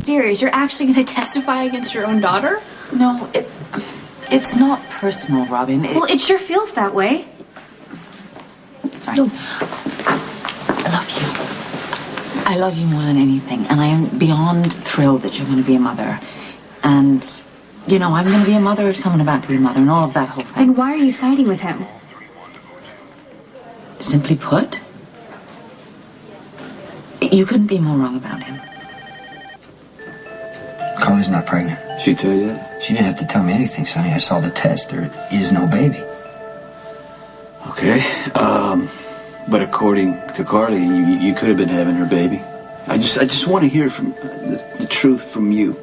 Serious, you're actually going to testify against your own daughter? No, it's not personal, Robin. Well, it sure feels that way. Sorry. I love you. I love you more than anything, and I am beyond thrilled that you're going to be a mother. And, you know, I'm going to be a mother of someone about to be a mother and all of that whole thing. Then why are you siding with him? Simply put, you couldn't be more wrong about him. Carly's not pregnant. She tell you that? She didn't have to tell me anything, Sonny. I saw the test. There is no baby. Okay, but according to Carly, you could have been having her baby. I just want to hear from the truth from you.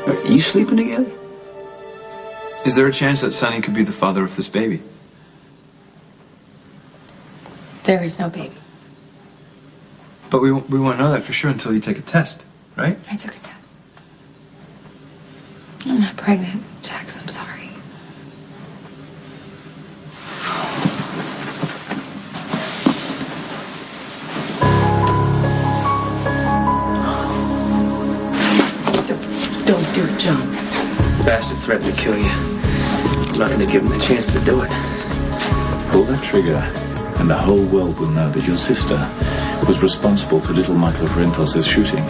Are you sleeping together? Is there a chance that Sonny could be the father of this baby? There is no baby. But we won't know that for sure until you take a test, right? I took a test. I'm not pregnant, Jax. I'm sorry. Don't do it, John. The bastard threatened to kill you. I'm not going to give him the chance to do it. Pull that trigger, and the whole world will know that your sister was responsible for little Michael Parentos' shooting.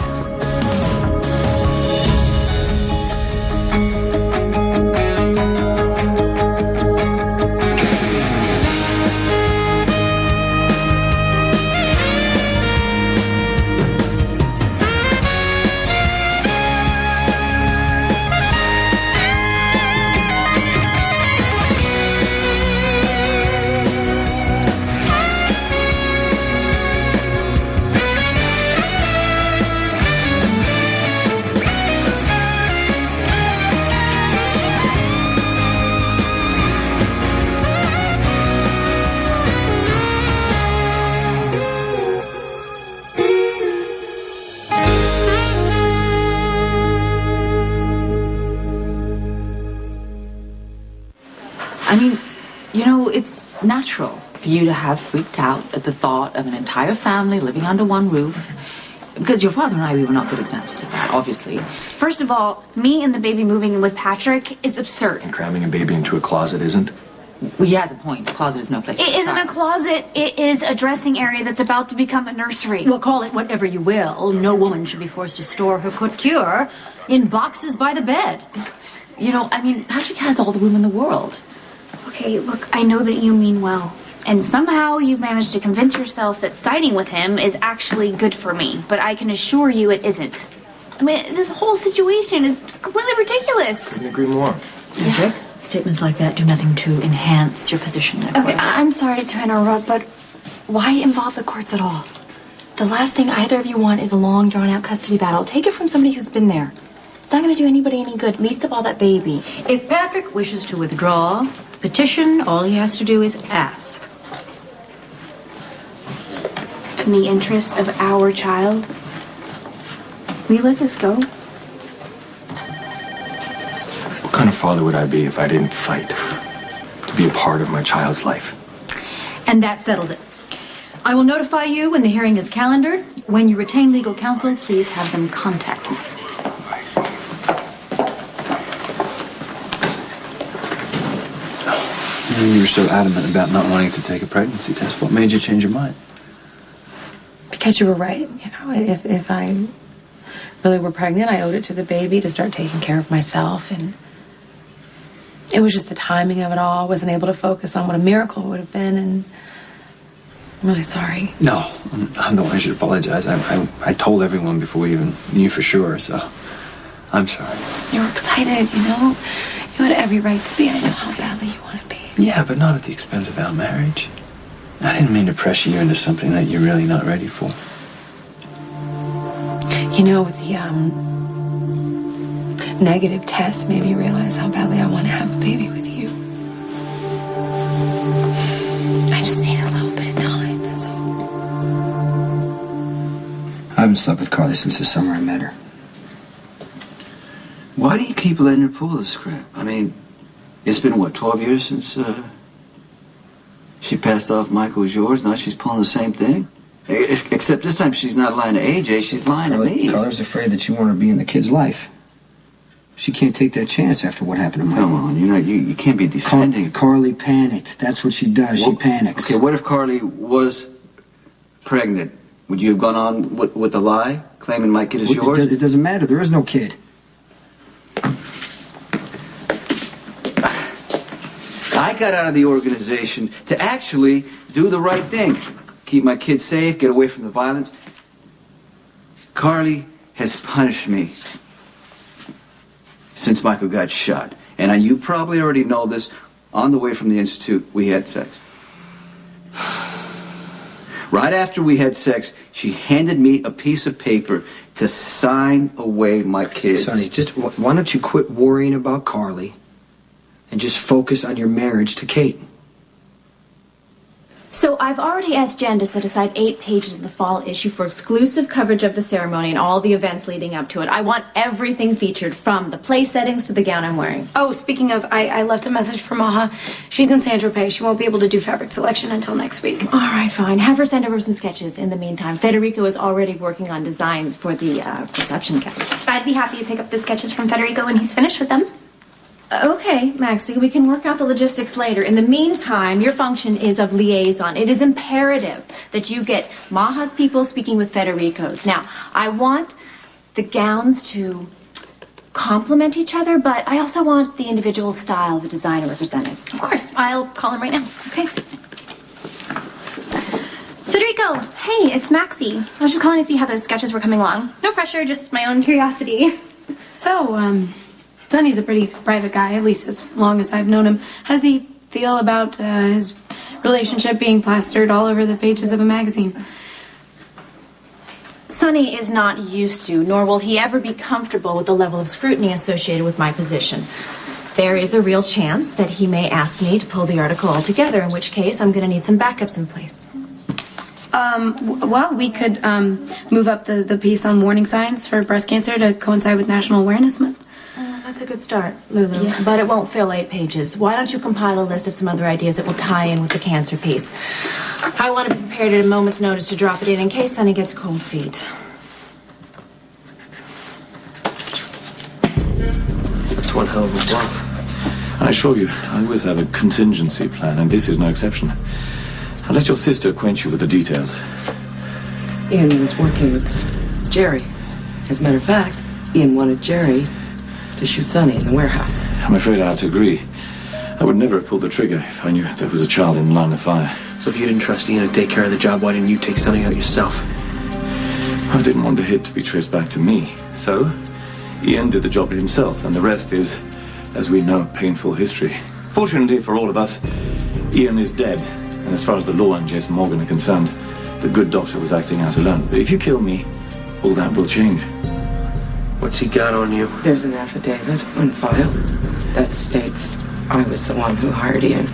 I mean, you know, it's natural for you to have freaked out at the thought of an entire family living under one roof. Because your father and I, we were not good examples of that, obviously. First of all, me and the baby moving in with Patrick is absurd. And cramming a baby into a closet isn't? Well, he has a point. The closet is no place. It isn't a closet. It is a dressing area that's about to become a nursery. Well, call it whatever you will. No woman should be forced to store her couture in boxes by the bed. You know, I mean, Patrick has all the room in the world. Okay, look, I know that you mean well. And somehow you've managed to convince yourself that siding with him is actually good for me. But I can assure you it isn't. I mean, this whole situation is completely ridiculous. Couldn't agree more. Yeah. Statements like that do nothing to enhance your position in Okay, I'm sorry to interrupt, but why involve the courts at all? The last thing either of you want is a long, drawn-out custody battle. Take it from somebody who's been there. It's not going to do anybody any good, least of all that baby. If Patrick wishes to withdraw the petition, all he has to do is ask. In the interest of our child, will you let this go? What kind of father would I be if I didn't fight to be a part of my child's life? And that settles it. I will notify you when the hearing is calendared. When you retain legal counsel, please have them contact me. You were so adamant about not wanting to take a pregnancy test. What made you change your mind? Because you were right. You know, if I really were pregnant, I owed it to the baby to start taking care of myself. And it was just the timing of it all. I wasn't able to focus on what a miracle would have been. And I'm really sorry. No, I'm the one who should apologize. I told everyone before we even knew for sure, so I'm sorry. You were excited, you know. You had every right to be. I know how badly you want to be. Yeah, but not at the expense of our marriage. I didn't mean to pressure you into something that you're really not ready for. You know, with the negative test made me realize how badly I want to have a baby with you. I just need a little bit of time, that's all. I haven't slept with Carly since the summer I met her. Why do you keep letting her pull this crap? I mean, it's been, what, 12 years since she passed off Michael was yours? Now she's pulling the same thing? Except this time she's not lying to AJ, she's lying to me. Carla's afraid that you want her to be in the kid's life. She can't take that chance after what happened to Mike. Come on, you can't be defending. Carly panicked. That's what she does. She panics. Okay, what if Carly was pregnant? Would you have gone on with the lie, claiming my kid is yours? It doesn't matter. There is no kid. I got out of the organization to actually do the right thing. Keep my kids safe, get away from the violence. Carly has punished me since Michael got shot. And you probably already know this. On the way from the Institute, we had sex. Right after we had sex, she handed me a piece of paper to sign away my kids. Sonny, why don't you quit worrying about Carly and just focus on your marriage to Kate? So I've already asked Jen to set aside 8 pages of the fall issue for exclusive coverage of the ceremony and all the events leading up to it. I want everything featured, from the place settings to the gown I'm wearing. Oh, speaking of, I left a message for Maha. She's in Saint-Tropez. She won't be able to do fabric selection until next week. All right, fine. Have her send over some sketches. In the meantime, Federico is already working on designs for the reception cake. I'd be happy to pick up the sketches from Federico when he's finished with them. Okay, Maxie, we can work out the logistics later. In the meantime, your function is of liaison. It is imperative that you get Maha's people speaking with Federico's. Now, I want the gowns to complement each other, but I also want the individual style of the designer represented. Of course. I'll call him right now. Okay. Federico, hey, it's Maxie. I was just calling to see how those sketches were coming along. No pressure, just my own curiosity. So, Sonny's a pretty private guy, at least as long as I've known him. How does he feel about his relationship being plastered all over the pages of a magazine? Sonny is not used to, nor will he ever be comfortable with the level of scrutiny associated with my position. There is a real chance that he may ask me to pull the article altogether, in which case I'm going to need some backups in place. Well, we could move up the piece on warning signs for breast cancer to coincide with National Awareness Month. That's a good start, Lulu, but it won't fill 8 pages. Why don't you compile a list of some other ideas that will tie in with the cancer piece? I want to be prepared at a moment's notice to drop it in case Sonny gets cold feet. That's one hell of a bluff. I assure you, I always have a contingency plan, and this is no exception. I'll let your sister acquaint you with the details. Ian was working with Jerry. As a matter of fact, Ian wanted Jerry to shoot Sonny in the warehouse. I'm afraid I have to agree. I would never have pulled the trigger if I knew there was a child in line of fire. So if you didn't trust Ian to take care of the job, why didn't you take Sonny out yourself? I didn't want the hit to be traced back to me. So, Ian did the job himself, and the rest is, as we know, painful history. Fortunately for all of us, Ian is dead. And as far as the law and Jason Morgan are concerned, the good doctor was acting out alone. But if you kill me, all that will change. What's he got on you? There's an affidavit on file that states I was the one who hired Ian.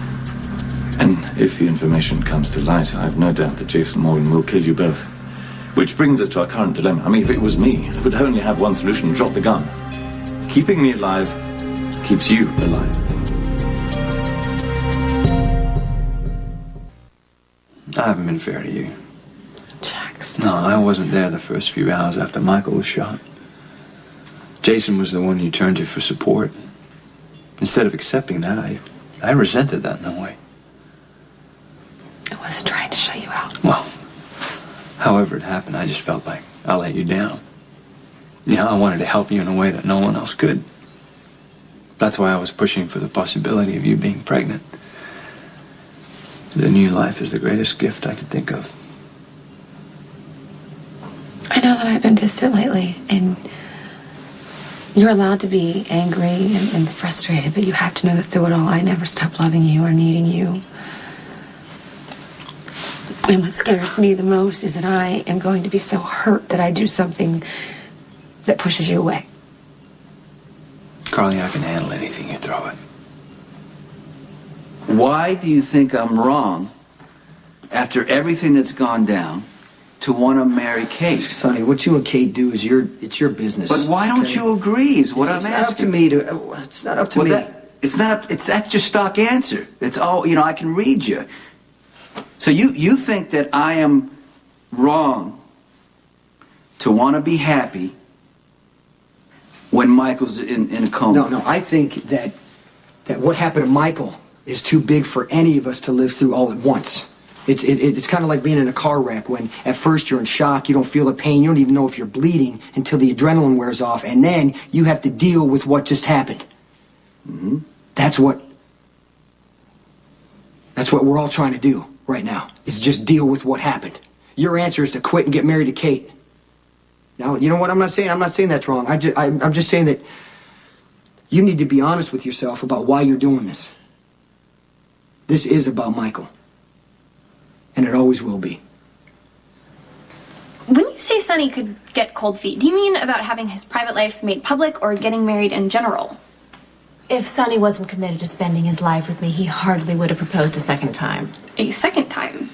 And if the information comes to light, I've no doubt that Jason Morgan will kill you both. Which brings us to our current dilemma. I mean, if it was me, I would only have one solution: drop the gun. Keeping me alive keeps you alive. I haven't been fair to you. Jax. No, I wasn't there the first few hours after Michael was shot. Jason was the one you turned to for support. Instead of accepting that, I resented that in a way. I wasn't trying to shut you out. Well, however it happened, I just felt like I let you down. Yeah, I wanted to help you in a way that no one else could. That's why I was pushing for the possibility of you being pregnant. The new life is the greatest gift I could think of. I know that I've been distant lately, and you're allowed to be angry and frustrated, but you have to know that through it all, I never stopped loving you or needing you. And what scares me the most is that I am going to be so hurt that I do something that pushes you away. Carly, I can handle anything you throw at me. Why do you think I'm wrong, after everything that's gone down, to want to marry Kate? Sonny, what you and Kate do is it's your business. But why don't you agree is what I'm It's asking. not up to me to... It's not up to me. That's your stock answer. It's all, I can read you. So you think that I am wrong to want to be happy when Michael's in a coma. No, I think that what happened to Michael is too big for any of us to live through all at once. It's kind of like being in a car wreck when at first you're in shock, you don't feel the pain, you don't even know if you're bleeding until the adrenaline wears off, and then you have to deal with what just happened. Mm-hmm. That's what we're all trying to do right now, is just deal with what happened. Your answer is to quit and get married to Kate. Now, you know what I'm not saying that's wrong. I'm just saying that you need to be honest with yourself about why you're doing this. This is about Michael. And it always will be. When you say Sonny could get cold feet, do you mean about having his private life made public or getting married in general? If Sonny wasn't committed to spending his life with me, he hardly would have proposed a second time. A second time?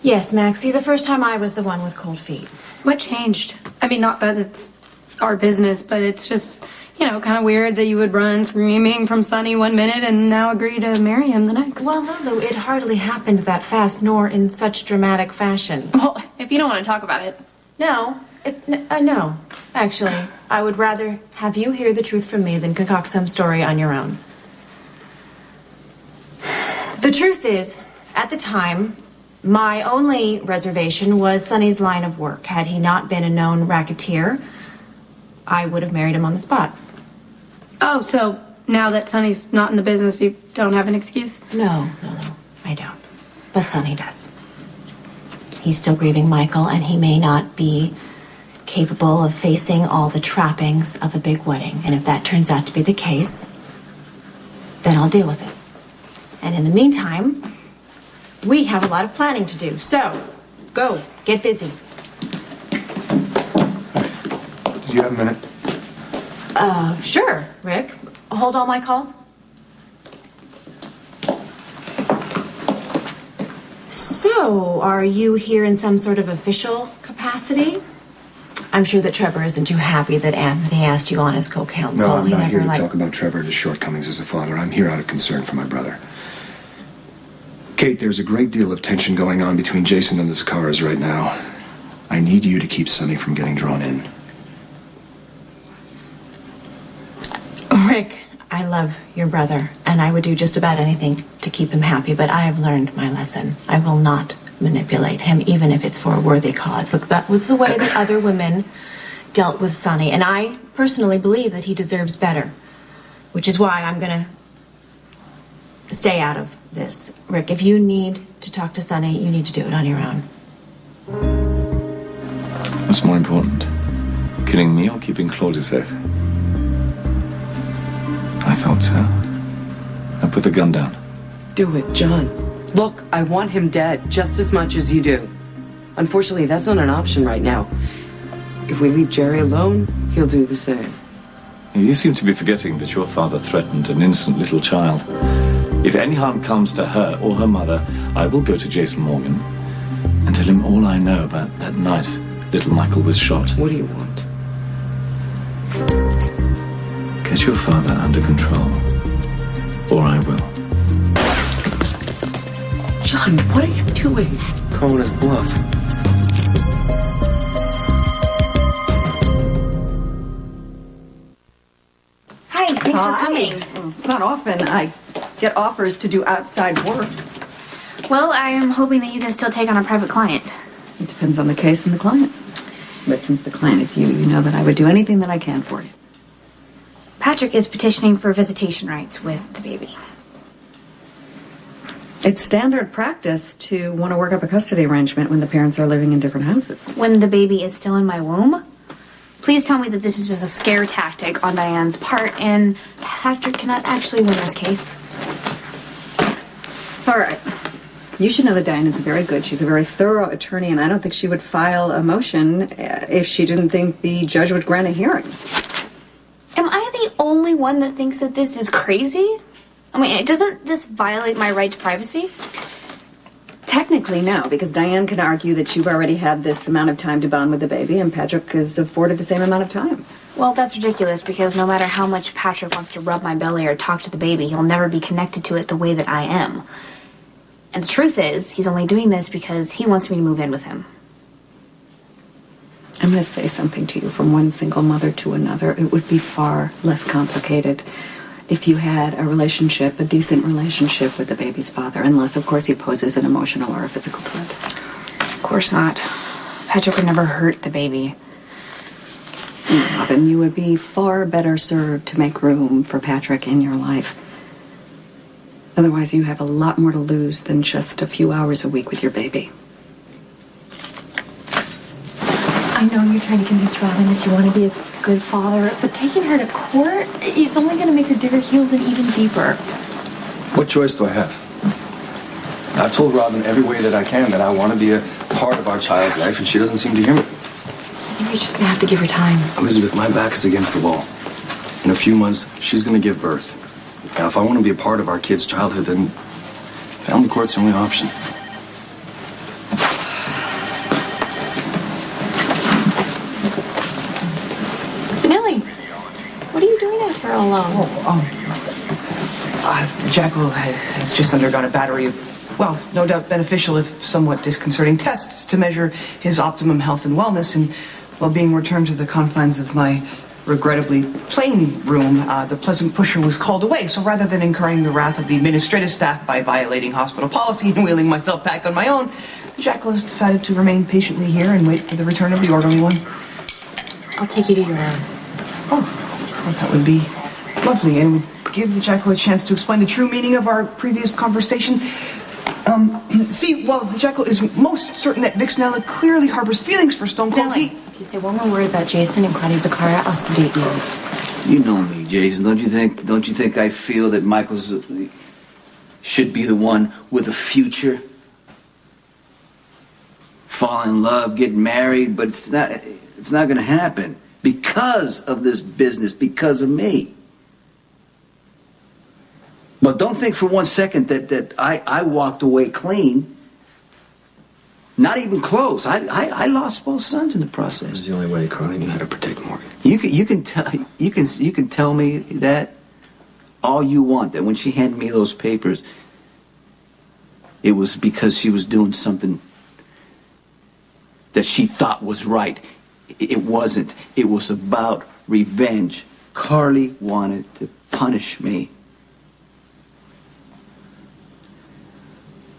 Yes, Maxie, the first time I was the one with cold feet. What changed? I mean, not that it's our business, but it's just, you know, kind of weird that you would run screaming from Sonny one minute and now agree to marry him the next. Well, Lulu, it hardly happened that fast, nor in such dramatic fashion. Well, if you don't want to talk about it. No, no. Actually, I would rather have you hear the truth from me than concoct some story on your own. The truth is, at the time, my only reservation was Sonny's line of work. Had he not been a known racketeer, I would have married him on the spot. Oh, so now that Sonny's not in the business, you don't have an excuse? No, I don't. But Sonny does. He's still grieving Michael, and he may not be capable of facing all the trappings of a big wedding. And if that turns out to be the case, then I'll deal with it. And in the meantime, we have a lot of planning to do. So, go, get busy. Do you have a minute? Sure, Rick. Hold all my calls. So, are you here in some sort of official capacity? I'm sure that Trevor isn't too happy that Anthony asked you on his co-counsel. No, I'm not here to talk about Trevor and his shortcomings as a father. I'm here out of concern for my brother. Kate, there's a great deal of tension going on between Jason and the Zakaras right now. I need you to keep Sonny from getting drawn in. Rick, I love your brother, and I would do just about anything to keep him happy, but I have learned my lesson. I will not manipulate him, even if it's for a worthy cause. Look, that was the way that other women dealt with Sonny, and I personally believe that he deserves better, which is why I'm going to stay out of this. Rick, if you need to talk to Sonny, you need to do it on your own. What's more important? Killing me or keeping Claudia safe? I thought so. Now put the gun down. Do it, John. Look, I want him dead just as much as you do. Unfortunately, that's not an option right now. If we leave Jerry alone, he'll do the same. You seem to be forgetting that your father threatened an innocent little child. If any harm comes to her or her mother, I will go to Jason Morgan and tell him all I know about that night little Michael was shot. What do you want? Get your father under control, or I will. John, what are you doing? Calling his bluff. Hi, thanks for coming. It's not often I get offers to do outside work. Well, I am hoping that you can still take on a private client. It depends on the case and the client. But since the client is you, you know that I would do anything that I can for you. Patrick is petitioning for visitation rights with the baby. It's standard practice to want to work up a custody arrangement when the parents are living in different houses. When the baby is still in my womb? Please tell me that this is just a scare tactic on Diane's part and Patrick cannot actually win this case. All right. You should know that Diane is very good. She's a very thorough attorney, and I don't think she would file a motion if she didn't think the judge would grant a hearing. Am I the only one that thinks that this is crazy? I mean, doesn't this violate my right to privacy? Technically, no, because Diane can argue that you've already had this amount of time to bond with the baby, and Patrick is afforded the same amount of time. Well, that's ridiculous, because no matter how much Patrick wants to rub my belly or talk to the baby, he'll never be connected to it the way that I am. And the truth is, he's only doing this because he wants me to move in with him. I'm going to say something to you from one single mother to another. It would be far less complicated if you had a relationship, a decent relationship with the baby's father, unless, of course, he poses an emotional or a physical threat. Of course not. Patrick would never hurt the baby. Robin, you would be far better served to make room for Patrick in your life. Otherwise, you have a lot more to lose than just a few hours a week with your baby. I know you're trying to convince Robin that you want to be a good father, but taking her to court is only going to make her dig her heels in even deeper. What choice do I have? I've told Robin every way that I can that I want to be a part of our child's life, and she doesn't seem to hear me. I think you're just going to have to give her time. Elizabeth, my back is against the wall. In a few months, she's going to give birth. Now, if I want to be a part of our kid's childhood, then family court's the only option. Spinelli, what are you doing out here all alone? Jackal has just undergone a battery of, well, no doubt beneficial if somewhat disconcerting tests to measure his optimum health and wellness, and while being returned to the confines of my regrettably plain room, the pleasant pusher was called away. So rather than incurring the wrath of the administrative staff by violating hospital policy and wheeling myself back on my own, the Jackal has decided to remain patiently here and wait for the return of the orderly one. I'll take you to your room. Oh, well, that would be lovely, and would give the Jackal a chance to explain the true meaning of our previous conversation. See, while the Jackal is most certain that Vixnella clearly harbors feelings for Stone Cold, If you say one more word about Jason and Claudia Zaccaria, I'll sedate you. You know me, Jason. Don't you think I feel that Michael's should be the one with a future? Fall in love, get married, but it's not going to happen because of this business, because of me. But don't think for one second that I walked away clean. Not even close. I lost both sons in the process. That's the only way Carly knew how to protect Morgan. You can tell me that all you want. That when she handed me those papers, it was because she was doing something that she thought was right. It wasn't. It was about revenge. Carly wanted to punish me.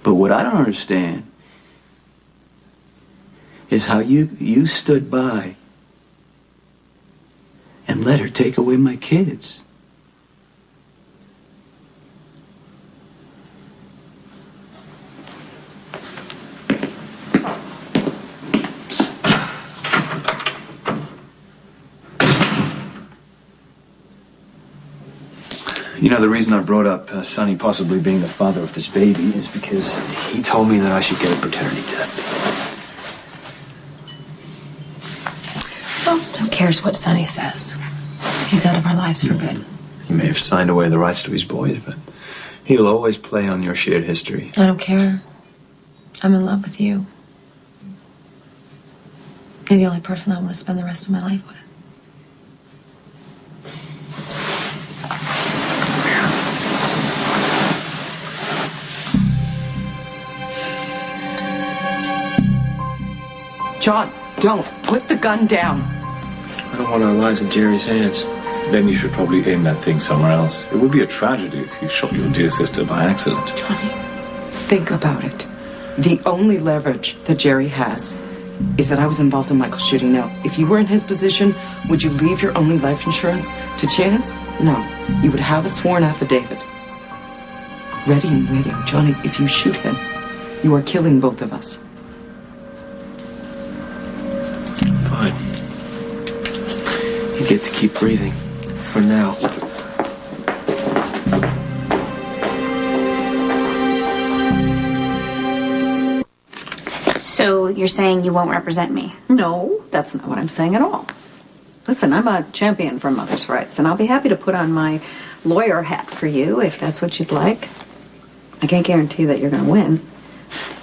But what I don't understand is how you stood by and let her take away my kids. You know, the reason I brought up Sonny possibly being the father of this baby is because he told me that I should get a paternity test. Well, who cares what Sonny says? He's out of our lives for good. He may have signed away the rights to his boys, but he'll always play on your shared history. I don't care. I'm in love with you. You're the only person I want to spend the rest of my life with. John, don't. Put the gun down. I don't want our lives in Jerry's hands. Then you should probably aim that thing somewhere else. It would be a tragedy if you shot your dear sister by accident. Johnny, think about it. The only leverage that Jerry has is that I was involved in Michael's shooting. Now, if you were in his position, would you leave your only life insurance to chance? No. You would have a sworn affidavit. Ready and waiting. Johnny, if you shoot him, you are killing both of us. Fine. You get to keep breathing. For now. So you're saying you won't represent me? No, that's not what I'm saying at all. Listen, I'm a champion for mother's rights, and I'll be happy to put on my lawyer hat for you if that's what you'd like. I can't guarantee that you're going to win.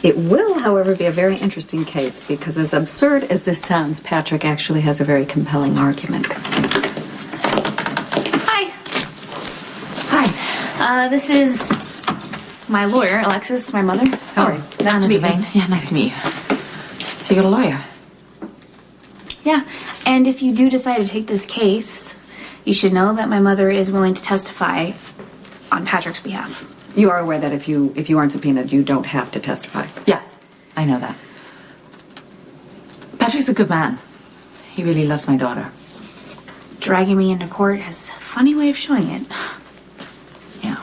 It will, however, be a very interesting case because as absurd as this sounds, Patrick actually has a very compelling argument. Hi. Hi. This is my lawyer, Alexis, my mother. Oh, Nice Anna to meet you. Devane. Yeah, nice to meet you. So you got a lawyer? Yeah, and if you do decide to take this case, you should know that my mother is willing to testify on Patrick's behalf. You are aware that if you aren't subpoenaed, you don't have to testify. Yeah, I know that. Patrick's a good man. He really loves my daughter. Dragging me into court has a funny way of showing it. Yeah.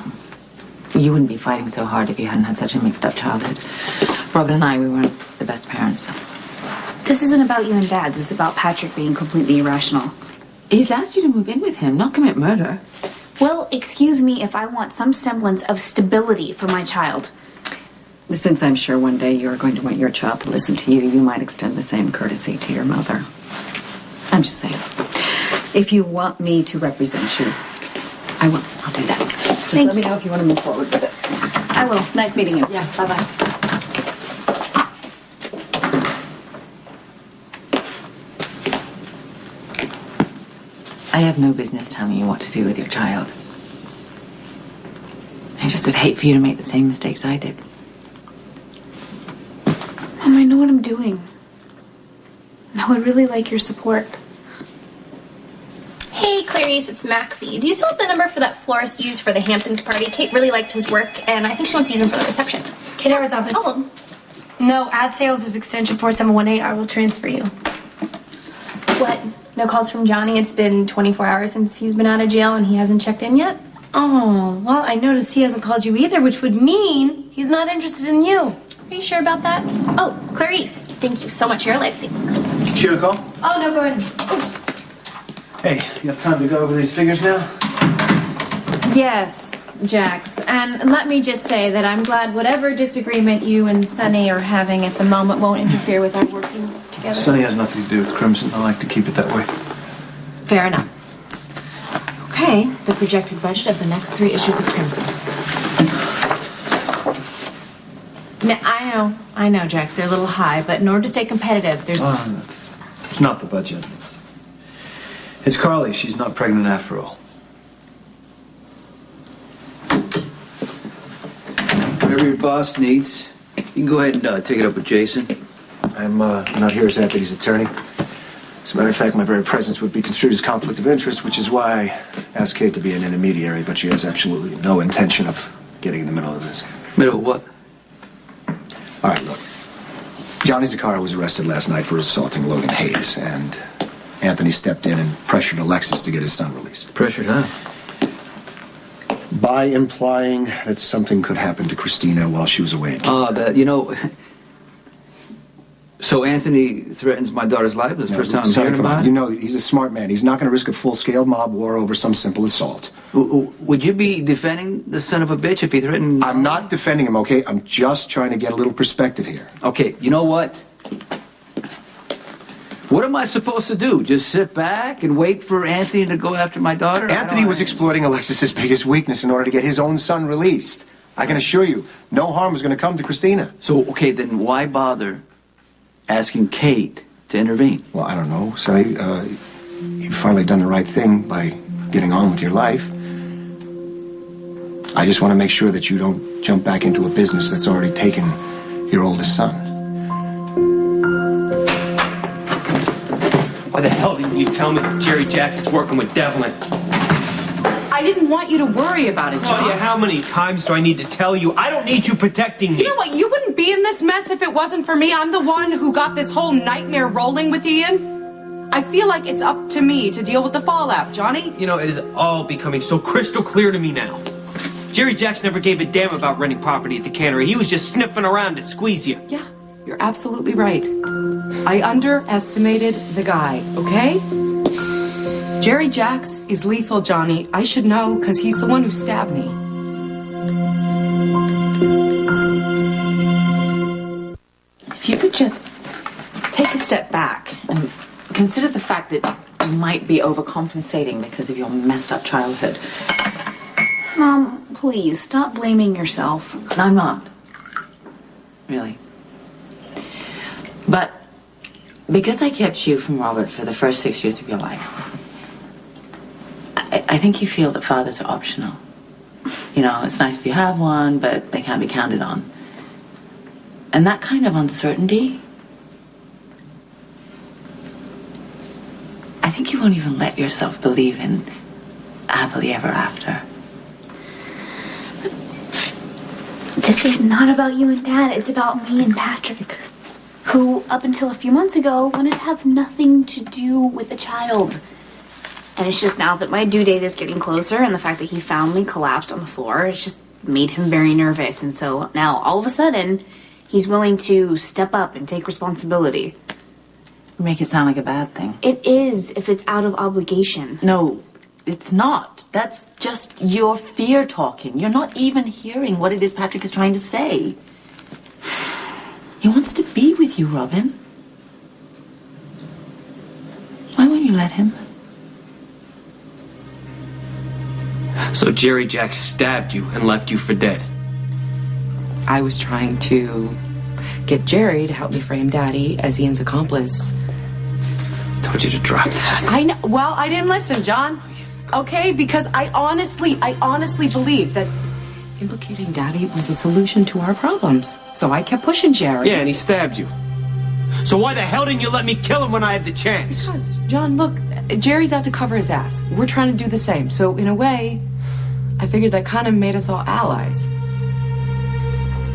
You wouldn't be fighting so hard if you hadn't had such a mixed up childhood. Robin and I, we weren't the best parents. This isn't about you and Dad's. It's about Patrick being completely irrational. He's asked you to move in with him, not commit murder. Well, excuse me if I want some semblance of stability for my child. Since I'm sure one day you're going to want your child to listen to you, you might extend the same courtesy to your mother. I'm just saying. If you want me to represent you, I will. I'll do that. Just let me know if you want to move forward with it. I will. Nice meeting you. Yeah, bye-bye. I have no business telling you what to do with your child. I just would hate for you to make the same mistakes I did. Mom, I know what I'm doing. And I would really like your support. Hey, Clarice, it's Maxie. Do you still have the number for that florist you used for the Hamptons party? Kate really liked his work, and I think she wants to use him for the reception. Kate Howard's office. Hold. No, ad sales is extension 4718. I will transfer you. What? No calls from Johnny? It's been 24 hours since he's been out of jail and he hasn't checked in yet? Oh, well, I noticed he hasn't called you either, which would mean he's not interested in you. Are you sure about that? Oh, Clarice, thank you so much. You're a lifesaver. Sure to call? Oh, no, go ahead. Oh. Hey, you have time to go over these figures now? Yes, Jax. And let me just say that I'm glad whatever disagreement you and Sonny are having at the moment won't interfere with our working together. Sonny has nothing to do with Crimson. I like to keep it that way. Fair enough. Okay, the projected budget of the next 3 issues of Crimson. Now, I know, Jax, they're a little high, but in order to stay competitive, there's... It's not the budget. It's Carly. She's not pregnant after all. Whatever your boss needs, you can go ahead and take it up with Jason. I'm not here as Anthony's attorney. As a matter of fact, my very presence would be construed as conflict of interest, which is why I asked Kate to be an intermediary, but she has absolutely no intention of getting in the middle of this. Middle of what? All right, look. Johnny Zaccara was arrested last night for assaulting Logan Hayes, and Anthony stepped in and pressured Alexis to get his son released. Pressured, huh? By implying that something could happen to Christina while she was away. So Anthony threatens my daughter's life? That's the first time I'm hearing about it? You know, he's a smart man. He's not going to risk a full-scale mob war over some simple assault. Would you be defending the son of a bitch if he threatened... I'm not defending him, okay? I'm just trying to get a little perspective here. Okay, you know what? What am I supposed to do? Just sit back and wait for Anthony to go after my daughter? Anthony was exploiting Alexis's biggest weakness in order to get his own son released. I can assure you, no harm was going to come to Christina. So, okay, then why bother asking Kate to intervene? Well, I don't know. Say, you've finally done the right thing by getting on with your life. I just want to make sure that you don't jump back into a business that's already taken your oldest son. Why the hell didn't you tell me that Jerry Jax is working with Devlin? I didn't want you to worry about it, John. Tell you how many times do I need to tell you? I don't need you protecting me. You know what? You wouldn't be in this mess if it wasn't for me. I'm the one who got this whole nightmare rolling with Ian. I feel like it's up to me to deal with the fallout, Johnny. You know, it is all becoming so crystal clear to me now. Jerry Jax never gave a damn about renting property at the cannery. He was just sniffing around to squeeze you. Yeah, you're absolutely right. I underestimated the guy, okay? Jerry Jax is lethal, Johnny. I should know, because he's the one who stabbed me. If you could just take a step back and consider the fact that you might be overcompensating because of your messed up childhood. Mom, please, stop blaming yourself. I'm not. Really. But because I kept you from Robert for the first 6 years of your life, I think you feel that fathers are optional. You know, it's nice if you have one, but they can't be counted on. And that kind of uncertainty, I think you won't even let yourself believe in happily ever after. This is not about you and Dad. It's about me and Patrick, who, up until a few months ago, wanted to have nothing to do with the child. And it's just now that my due date is getting closer and the fact that he found me collapsed on the floor, it's just made him very nervous. And so now, all of a sudden, he's willing to step up and take responsibility. You make it sound like a bad thing. It is, if it's out of obligation. No, it's not. That's just your fear talking. You're not even hearing what it is Patrick is trying to say. He wants to be with you, Robin. Why won't you let him? So Jerry Jack stabbed you and left you for dead. I was trying to get Jerry to help me frame Daddy as Ian's accomplice. Told you to drop that. I know. Well, I didn't listen, John. Okay, because I honestly believe that implicating Daddy was a solution to our problems. So I kept pushing Jerry. Yeah, and he stabbed you. So why the hell didn't you let me kill him when I had the chance? Because, John, look, Jerry's out to cover his ass. We're trying to do the same. So in a way, I figured that kind of made us all allies.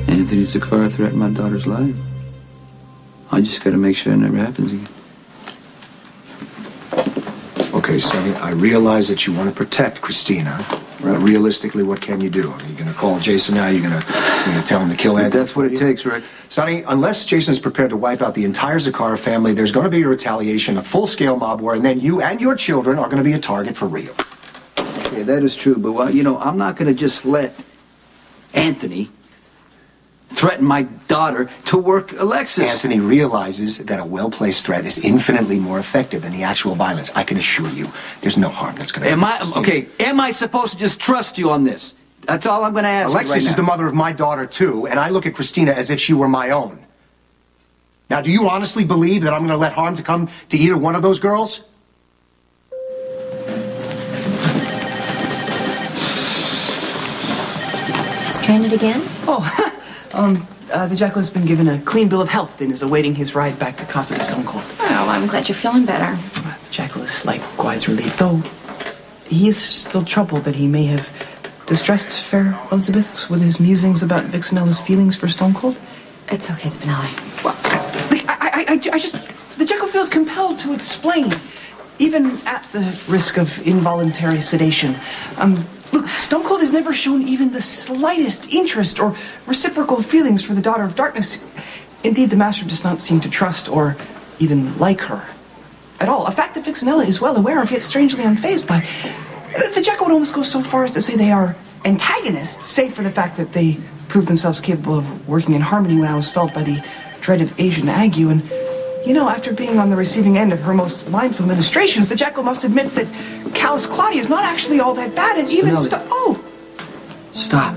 Anthony Zakara threatened my daughter's life. I just gotta make sure it never happens again. Okay, Sonny, I realize that you want to protect Christina. But realistically, what can you do? Are you going to call Jason now? You're going to tell him to kill Anthony? That's what it takes, Rick. Sonny, unless Jason is prepared to wipe out the entire Zakara family, there's going to be a retaliation, a full-scale mob war, and then you and your children are going to be a target for real. Yeah, that is true, but, well, you know, I'm not going to just let Anthony threaten my daughter to work Alexis. Anthony realizes that a well-placed threat is infinitely more effective than the actual violence. I can assure you, there's no harm that's going to happen. Am I supposed to just trust you on this? That's all I'm going to ask you Alexis right is now. the mother of my daughter, too, and I look at Christina as if she were my own. Now, do you honestly believe that I'm going to let harm to come to either one of those girls? Stranded again? Oh, the Jackal has been given a clean bill of health and is awaiting his ride back to Casa de Stone Cold. Oh, I'm glad you're feeling better. The Jackal is likewise relieved, though he is still troubled that he may have distressed fair Elizabeth with his musings about Vixenella's feelings for Stone Cold. It's okay, Spinelli. Well, I just... The Jackal feels compelled to explain, even at the risk of involuntary sedation. Look, Stone Cold has never shown even the slightest interest or reciprocal feelings for the Daughter of Darkness. Indeed, the Master does not seem to trust or even like her at all. A fact that Vixenella is well aware of, yet strangely unfazed by. The Jackal would almost go so far as to say they are antagonists, save for the fact that they proved themselves capable of working in harmony when I was felled by the dreaded Asian ague. And, you know, after being on the receiving end of her most mindful ministrations, the Jackal must admit that Callus Claudia is not actually all that bad, and even Stop.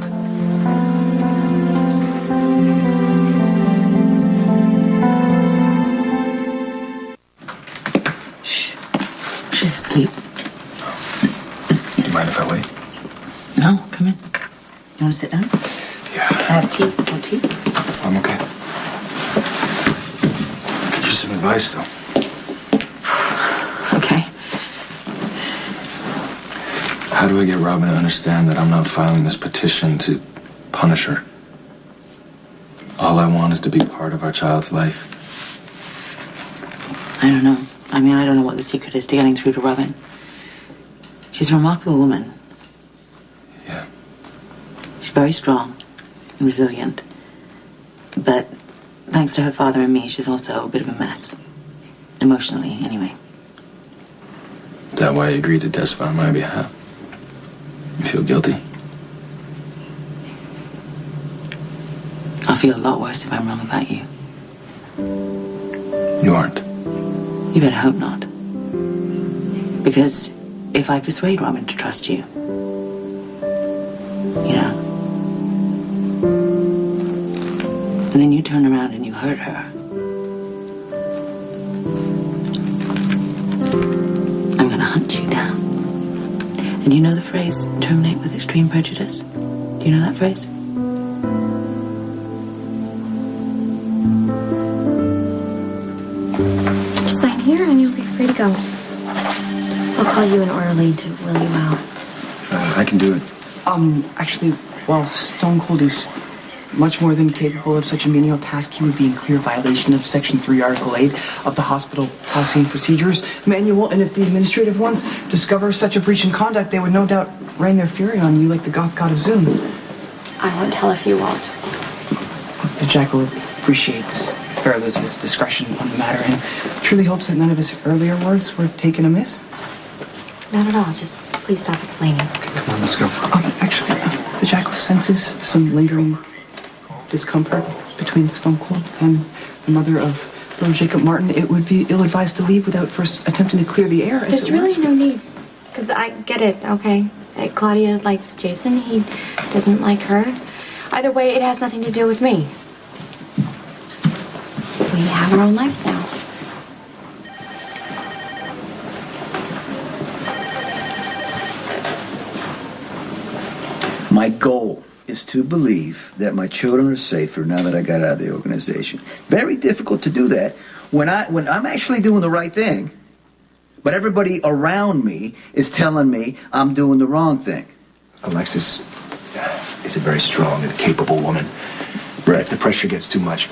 Shh. She's asleep. Do you mind if I wait? No, come in. You want to sit down? Yeah. I have tea. Want tea? I'm okay. Could use some advice, though. Okay. How do I get Robin to understand that I'm not filing this petition to punish her? All I want is to be part of our child's life. I don't know. I mean, I don't know what the secret is to getting through to Robin. She's a remarkable woman. Yeah. She's very strong and resilient. But thanks to her father and me, she's also a bit of a mess. Emotionally, anyway. Is that why you agreed to testify on my behalf? You feel guilty? I'll feel a lot worse if I'm wrong about you. You aren't. You better hope not. Because if I persuade Robin to trust you, and then you turn around and you hurt her, I'm gonna hunt you down. And you know the phrase, terminate with extreme prejudice? Do you know that phrase? Just sign here and you'll be free to go. I'll call you an orderly to wheel you out. I can do it. Actually, while Stone Cold is much more than capable of such a menial task, he would be in clear violation of Section 3, Article 8 of the Hospital Policy and Procedures Manual, and if the administrative ones discover such a breach in conduct, they would no doubt rain their fury on you like the goth god of Zoom. I won't tell if you won't. The Jackal appreciates Fair Elizabeth's discretion on the matter and truly hopes that none of his earlier words were taken amiss. Not at all. Just please stop explaining. Come on, let's go. Actually, the Jackal senses some lingering discomfort between Stone Cold and the mother of little Jacob Martin. It would be ill-advised to leave without first attempting to clear the air. There's really no need. Because I get it, okay? Claudia likes Jason. He doesn't like her. Either way, it has nothing to do with me. We have our own lives now. My goal is to believe that my children are safer now that I got out of the organization. Very difficult to do that when I'm actually doing the right thing, but everybody around me is telling me I'm doing the wrong thing. Alexis is a very strong and capable woman. Right. If the pressure gets too much,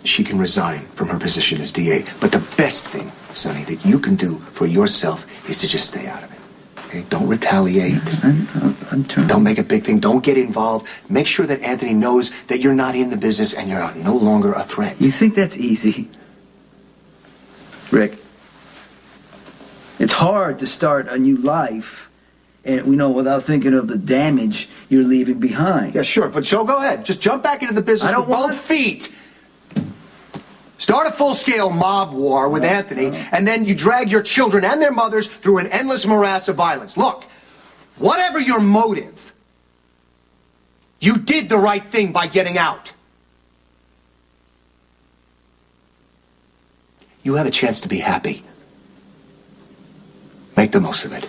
she can resign from her position as DA. But the best thing, Sonny, that you can do for yourself is to just stay out of it. Okay? Don't retaliate. I'm trying. Don't make a big thing. Don't get involved. Make sure that Anthony knows that you're not in the business and you're no longer a threat. You think that's easy? Rick, it's hard to start a new life and without thinking of the damage you're leaving behind. Yeah, sure. But so go ahead. Just jump back into the business with both feet. Start a full-scale mob war with Anthony, and then you drag your children and their mothers through an endless morass of violence. Look, whatever your motive, you did the right thing by getting out. You have a chance to be happy. Make the most of it.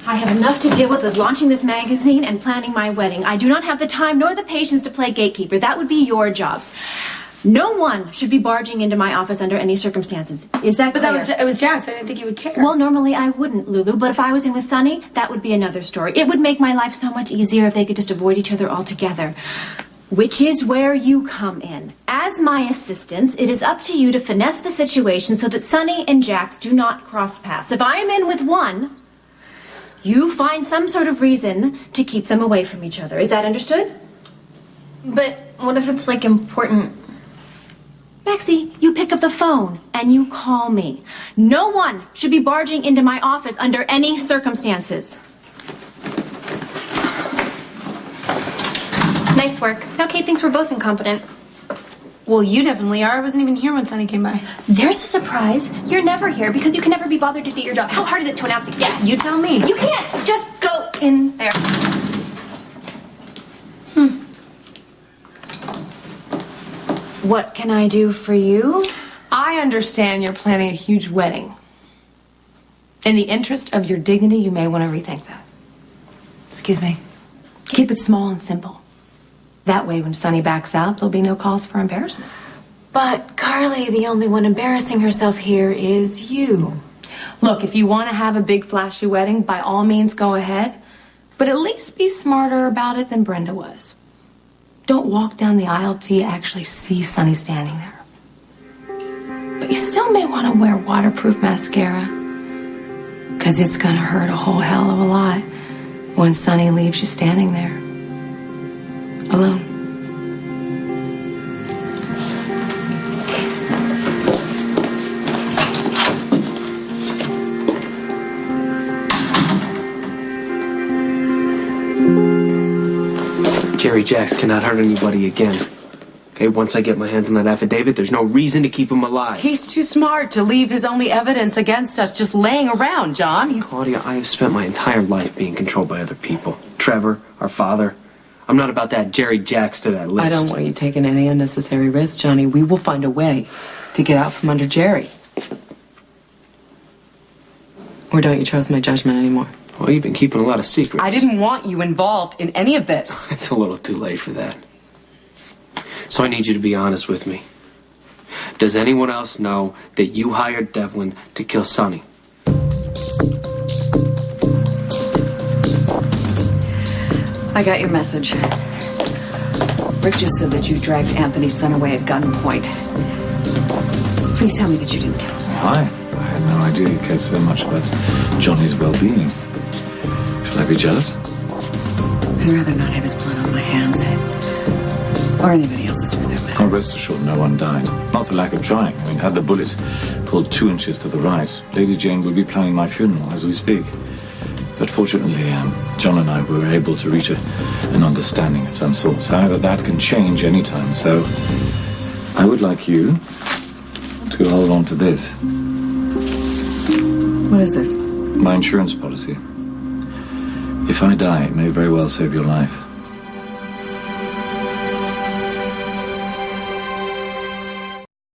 I have enough to deal with launching this magazine and planning my wedding. I do not have the time nor the patience to play gatekeeper. That would be your jobs. No one should be barging into my office under any circumstances. Is that clear? But it was Jax. I didn't think you would care. Well, normally I wouldn't, Lulu, but if I was in with Sonny, that would be another story. It would make my life so much easier if they could just avoid each other altogether. Which is where you come in. As my assistants, it is up to you to finesse the situation so that Sonny and Jax do not cross paths. If I am in with one, you find some sort of reason to keep them away from each other. Is that understood? But what if it's, like, important? Maxie, you pick up the phone and you call me. No one should be barging into my office under any circumstances. Nice work. Now Kate thinks we're both incompetent. Well, you definitely are. I wasn't even here when Sonny came by. There's a surprise. You're never here because you can never be bothered to do your job. How hard is it to announce a yes? You tell me. You can't. Just go in there. What can I do for you? I understand you're planning a huge wedding. In the interest of your dignity, you may want to rethink that. Excuse me. Keep it small and simple. That way, when Sonny backs out, there'll be no cause for embarrassment. But, Carly, the only one embarrassing herself here is you. Look, if you want to have a big, flashy wedding, by all means, go ahead. But at least be smarter about it than Brenda was. Don't walk down the aisle till you actually see Sonny standing there. But you still may want to wear waterproof mascara, because it's going to hurt a whole hell of a lot when Sonny leaves you standing there, alone. Jerry Jax cannot hurt anybody again. Okay, once I get my hands on that affidavit, there's no reason to keep him alive. He's too smart to leave his only evidence against us just laying around, John. Claudia, I have spent my entire life being controlled by other people. Trevor, our father. I'm not about to add Jerry Jacks to that list. I don't want you taking any unnecessary risks, Johnny. We will find a way to get out from under Jerry. Or don't you trust my judgment anymore? Well, you've been keeping a lot of secrets. I didn't want you involved in any of this. It's a little too late for that. So I need you to be honest with me. Does anyone else know that you hired Devlin to kill Sonny? I got your message. Rick just said that you dragged Anthony's son away at gunpoint. Please tell me that you didn't kill him. Why? I had no idea you cared so much about Johnny's well-being. Should I be jealous? I'd rather not have his blood on my hands. Or anybody else's for that matter. Oh, rest assured, no one died. Not for lack of trying. I mean, had the bullet pulled 2 inches to the right, Lady Jane would be planning my funeral as we speak. But fortunately, John and I were able to reach an understanding of some sort. However, that can change any time. So I would like you to hold on to this. What is this? My insurance policy. If I die, it may very well save your life.